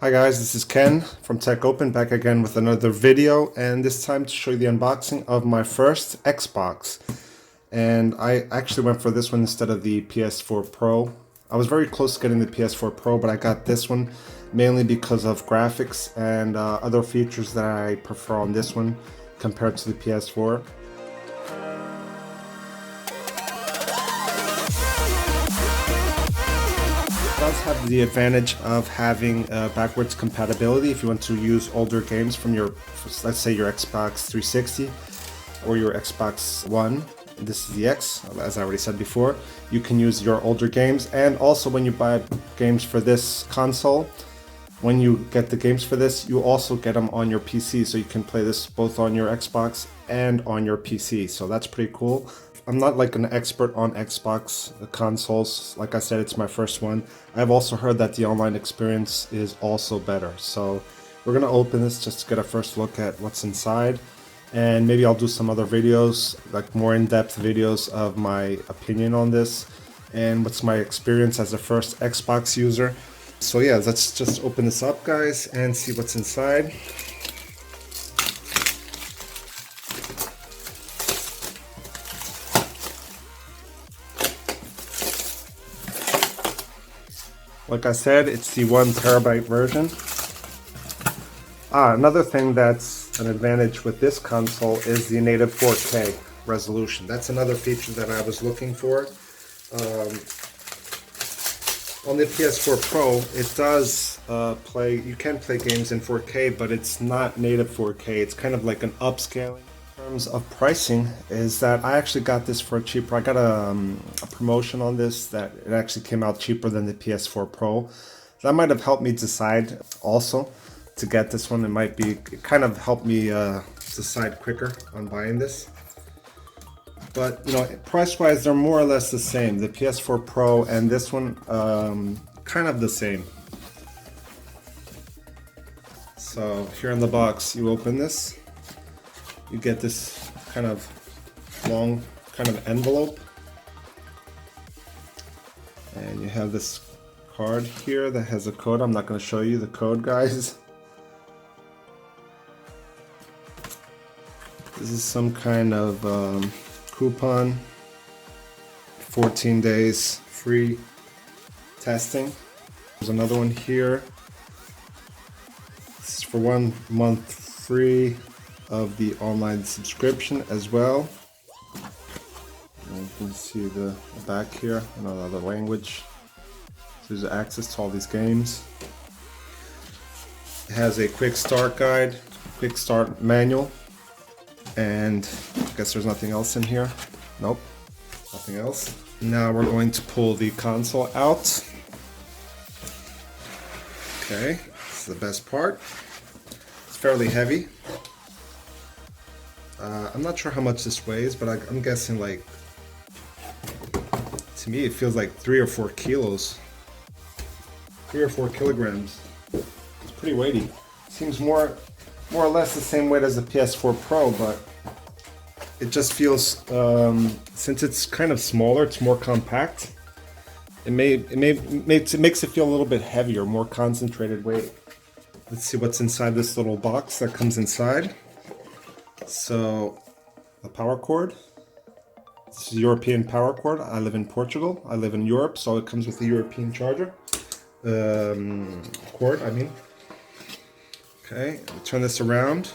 Hi guys, this is Ken from Tech Open, back again with another video, and this time to show you the unboxing of my first Xbox. And I actually went for this one instead of the PS4 Pro. I was very close to getting the PS4 Pro, but I got this one mainly because of graphics and other features that I prefer on this one compared to the PS4. It does have the advantage of having backwards compatibility if you want to use older games from your, let's say, your Xbox 360 or your Xbox One. This is the X, as I already said before. You can use your older games, and also when you buy games for this console, when you get the games for this, you also get them on your PC, so you can play this both on your Xbox and on your PC, so that's pretty cool. I'm not like an expert on Xbox consoles. Like I said, it's my first one. I've also heard that the online experience is also better. So we're gonna open this just to get a first look at what's inside. And maybe I'll do some other videos, like more in-depth videos of my opinion on this and what's my experience as a first Xbox user. So yeah, let's just open this up, guys, and see what's inside. Like I said, it's the 1 terabyte version. Another thing that's an advantage with this console is the native 4K resolution. That's another feature that I was looking for. On the PS4 Pro, it does you can play games in 4K, but it's not native 4K. It's kind of like an upscaling. In terms of pricing, is that I actually got this for cheaper. I got a promotion on this that it actually came out cheaper than the PS4 Pro. That might have helped me decide also to get this one. It kind of helped me decide quicker on buying this. But you know, price-wise, they're more or less the same. The PS4 Pro and this one, kind of the same. So here in the box, you open this. You get this kind of long kind of envelope, and you have this card here that has a code. I'm not going to show you the code, guys. This is some kind of coupon, 14 days free testing. There's another one here. This is for 1 month free of the online subscription as well. And you can see the back here, another language. So there's access to all these games. It has a quick start guide, quick start manual, and I guess there's nothing else in here. Nope, nothing else. Now we're going to pull the console out. Okay, this is the best part. It's fairly heavy. I'm not sure how much this weighs, but I'm guessing, like, to me it feels like 3 or 4 kilos. 3 or 4 kilograms. It's pretty weighty. Seems more or less the same weight as the PS4 Pro, but it just feels, since it's kind of smaller, it's more compact. It makes it feel a little bit heavier, more concentrated weight. Let's see what's inside this little box that comes inside. So, a power cord. This is a European power cord. I live in Portugal. I live in Europe, so it comes with a European charger. Cord, I mean. Okay, turn this around.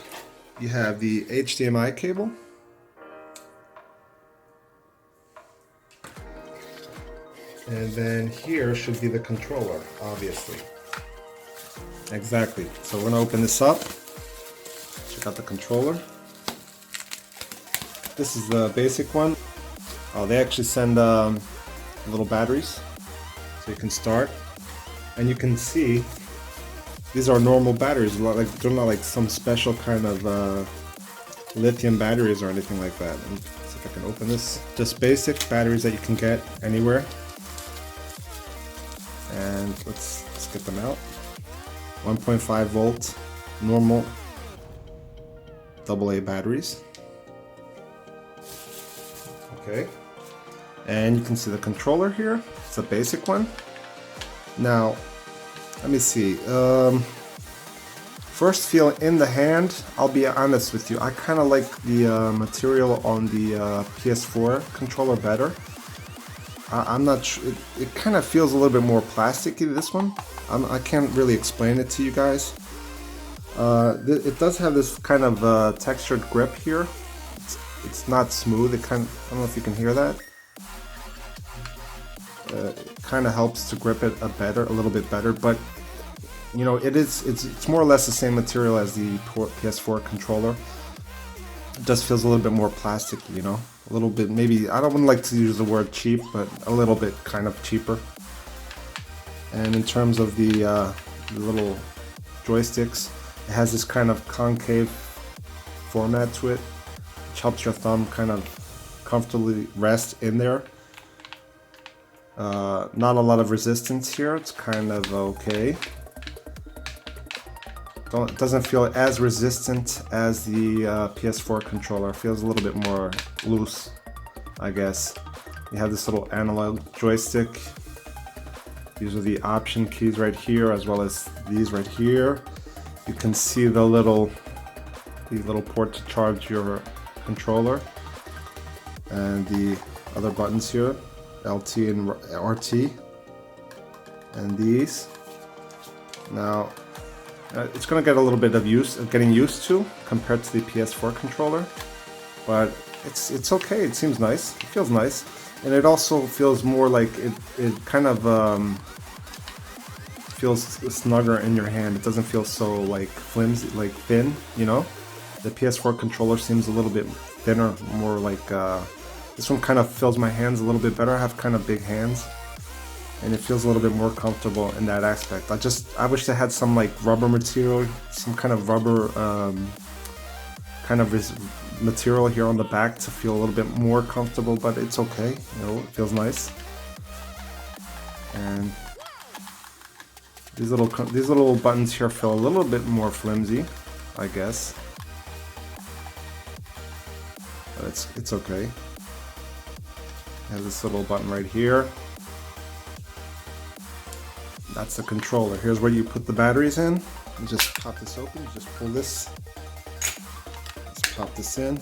You have the HDMI cable. And then here should be the controller, obviously. Exactly. So we're gonna open this up. Check out the controller. This is the basic one. Oh, they actually send little batteries, so you can start. And you can see these are normal batteries. They're not like some special kind of lithium batteries or anything like that. Let me see if I can open this. Just basic batteries that you can get anywhere. And let's get them out. 1.5 volt normal AA batteries. Okay, and you can see the controller here. It's a basic one. Now, Let me see. First feel in the hand, I'll be honest with you, I kind of like the material on the PS4 controller better. I'm not sure, it kind of feels a little bit more plasticky, this one. I can't really explain it to you guys. It does have this kind of textured grip here. It's not smooth, I don't know if you can hear that. It kind of helps to grip it a little bit better, but you know, it's more or less the same material as the PS4 controller. It just feels a little bit more plasticky, you know, a little bit, maybe, I wouldn't like to use the word cheap, but a little bit kind of cheaper. And in terms of the little joysticks, it has this kind of concave format to it, which helps your thumb kind of comfortably rest in there. Not a lot of resistance here, it's kind of okay. It doesn't feel as resistant as the PS4 controller. It feels a little bit more loose, I guess. You have this little analog joystick. These are the option keys right here, as well as these right here. You can see the little port to charge your controller, and the other buttons here, LT and RT, and these. Now, it's going to get a little bit of getting used to compared to the PS4 controller, but it's okay. It seems nice. It feels nice, and it also feels more like it kind of feels snugger in your hand. It doesn't feel so like flimsy, like thin. You know, the PS4 controller seems a little bit thinner, more like this one kind of fills my hands a little bit better. I have kind of big hands, and it feels a little bit more comfortable in that aspect. I wish they had some like rubber material, some kind of rubber material here on the back to feel a little bit more comfortable, but it's okay, you know, it feels nice. And these little buttons here feel a little bit more flimsy, I guess, but it's okay. It has this little button right here. That's the controller. Here's where you put the batteries in. You just pop this open, you just pull this. Just pop this in.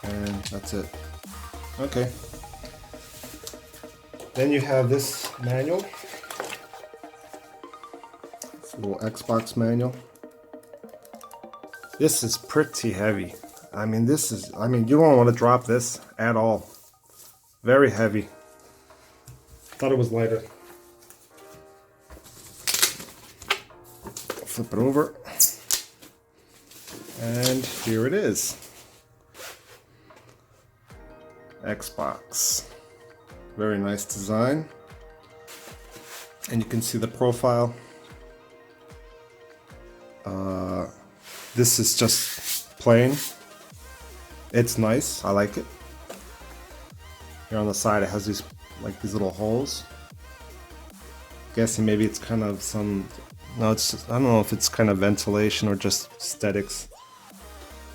And that's it. Okay. Then you have this manual. It's a little Xbox manual. This is pretty heavy. I mean, you don't want to drop this at all. Very heavy. Thought it was lighter. Flip it over. And here it is. Xbox. Very nice design. And you can see the profile. This is just plain. It's nice. I like it. Here on the side it has these little holes. Guessing maybe it's kind of I don't know if it's kind of ventilation or just aesthetics.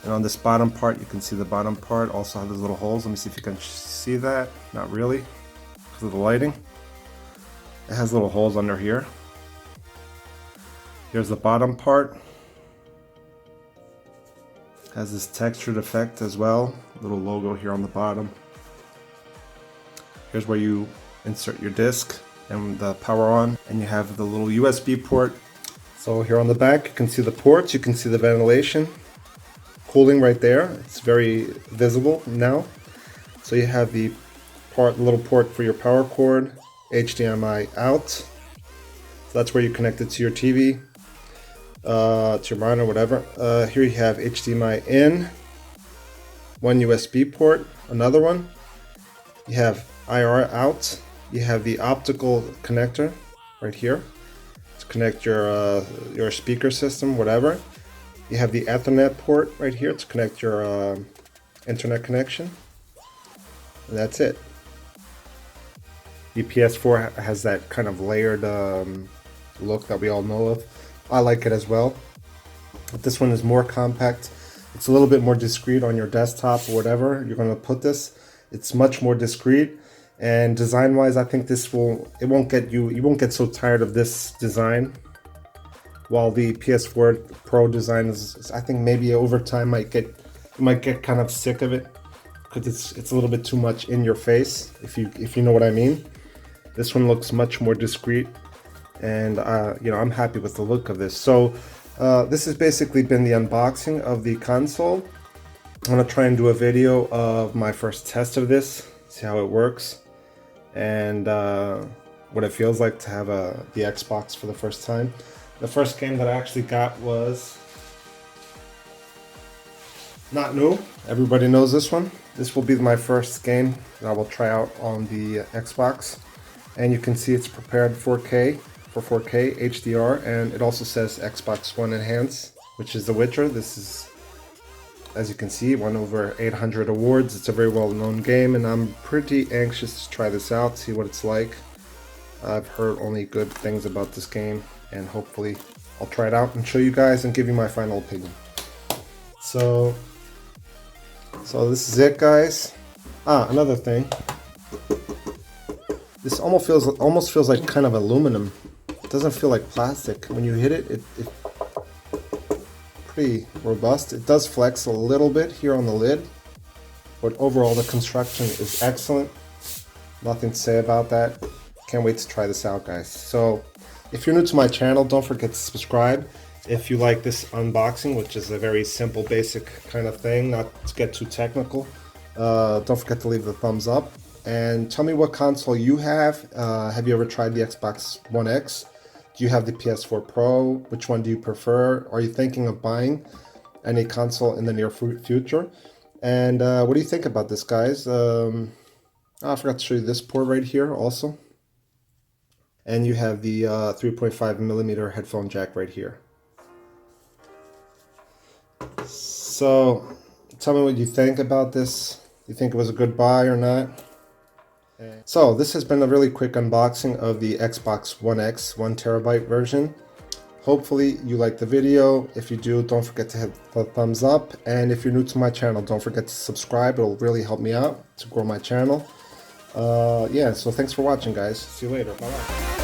And on this bottom part, you can see the bottom part also has those little holes. Let me see if you can see that. Not really, because of the lighting. It has little holes under here. Here's the bottom part. Has this textured effect as well. Little logo here on the bottom. Here's where you insert your disc and the power on, and you have the little USB port. So here on the back, you can see the ports, you can see the ventilation, cooling right there. It's very visible now. So you have the little port for your power cord, HDMI out. So that's where you connect it to your TV, to your monitor, whatever. Here you have HDMI in, one USB port, another one. You have IR out. You have the optical connector right here to connect your speaker system, whatever. You have the Ethernet port right here to connect your internet connection. And that's it. The PS4 has that kind of layered look that we all know of. I like it as well. But this one is more compact. It's a little bit more discreet on your desktop or whatever you're going to put this. It's much more discreet. And design wise, I think this you won't get so tired of this design. While the PS4 Pro design is, I think maybe over time you might get kind of sick of it, because it's a little bit too much in your face, if you know what I mean. This one looks much more discreet, and you know, I'm happy with the look of this. So this has basically been the unboxing of the console. I'm gonna try and do a video of my first test of this, see how it works, and what it feels like to have the Xbox for the first time. The first game that I actually got was not new. Everybody knows this one. This will be my first game that I will try out on the Xbox. And you can see it's prepared 4K for 4K HDR, and it also says Xbox One Enhance, which is The Witcher. This is, as you can see, won over 800 awards. It's a very well-known game, and I'm pretty anxious to try this out, see what it's like. I've heard only good things about this game, and hopefully I'll try it out and show you guys and give you my final opinion. So this is it, guys. Another thing. This almost feels like kind of aluminum. It doesn't feel like plastic. When you hit it, it's pretty robust. It does flex a little bit here on the lid, but overall the construction is excellent. Nothing to say about that. Can't wait to try this out, guys. So if you're new to my channel, don't forget to subscribe. If you like this unboxing, which is a very simple, basic kind of thing, not to get too technical, don't forget to leave the thumbs up. And tell me what console you have. Have you ever tried the Xbox One X? Do you have the PS4 Pro? Which one do you prefer? Are you thinking of buying any console in the near future? And what do you think about this, guys? I forgot to show you this port right here also. And you have the 3.5mm headphone jack right here. So tell me what you think about this. You think it was a good buy or not? So this has been a really quick unboxing of the Xbox One X 1TB version. Hopefully you liked the video. If you do, don't forget to hit the thumbs up. And if you're new to my channel, don't forget to subscribe. It'll really help me out to grow my channel. Yeah, so thanks for watching, guys. See you later. Bye-bye.